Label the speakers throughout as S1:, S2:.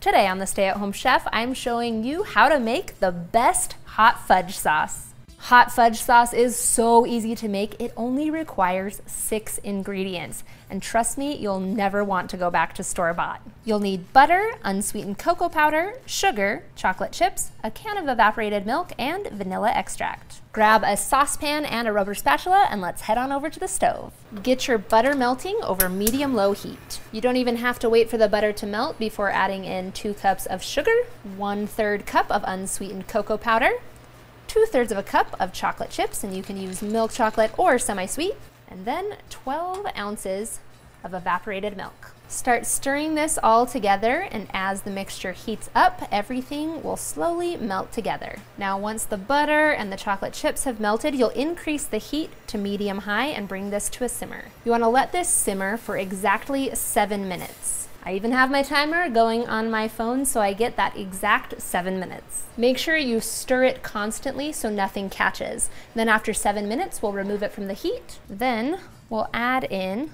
S1: Today on the Stay at Home Chef, I'm showing you how to make the best hot fudge sauce. Hot fudge sauce is so easy to make, it only requires 6 ingredients. And trust me, you'll never want to go back to store-bought. You'll need butter, unsweetened cocoa powder, sugar, chocolate chips, a can of evaporated milk, and vanilla extract. Grab a saucepan and a rubber spatula and let's head on over to the stove. Get your butter melting over medium-low heat. You don't even have to wait for the butter to melt before adding in 2 cups of sugar, 1/3 cup of unsweetened cocoa powder, 2/3 of a cup of chocolate chips, and you can use milk chocolate or semi-sweet, and then 12 ounces of evaporated milk. Start stirring this all together, and as the mixture heats up, everything will slowly melt together. Now, once the butter and the chocolate chips have melted, you'll increase the heat to medium-high and bring this to a simmer. You want to let this simmer for exactly 7 minutes. I even have my timer going on my phone so I get that exact 7 minutes. Make sure you stir it constantly so nothing catches. Then after 7 minutes, we'll remove it from the heat. Then we'll add in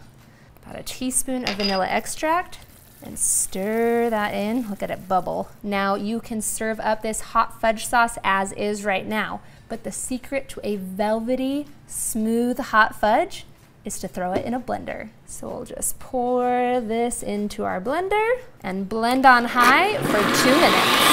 S1: about a teaspoon of vanilla extract and stir that in. Look at it bubble. Now you can serve up this hot fudge sauce as is right now, but the secret to a velvety, smooth hot fudge is to throw it in a blender. So we'll just pour this into our blender and blend on high for 2 minutes.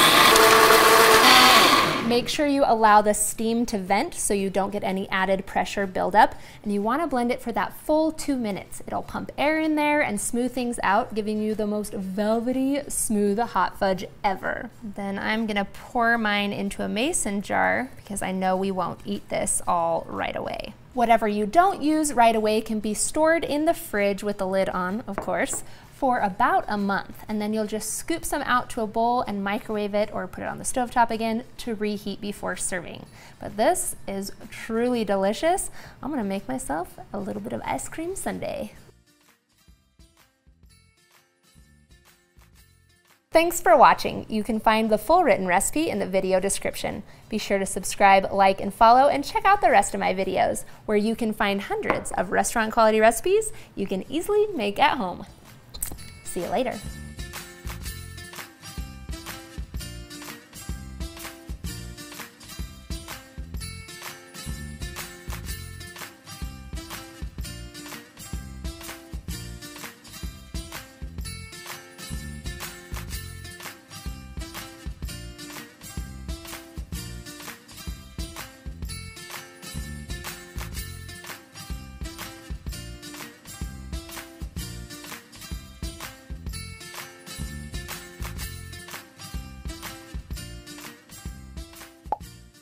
S1: Make sure you allow the steam to vent so you don't get any added pressure buildup, and you want to blend it for that full 2 minutes. It'll pump air in there and smooth things out, giving you the most velvety, smooth hot fudge ever. Then I'm gonna pour mine into a mason jar because I know we won't eat this all right away. Whatever you don't use right away can be stored in the fridge with the lid on, of course, for about a month, and then you'll just scoop some out to a bowl and microwave it or put it on the stovetop again to reheat before serving. But this is truly delicious. I'm gonna make myself a little bit of ice cream sundae. Thanks for watching. You can find the full written recipe in the video description. Be sure to subscribe, like, and follow, and check out the rest of my videos, where you can find hundreds of restaurant quality recipes you can easily make at home. See you later.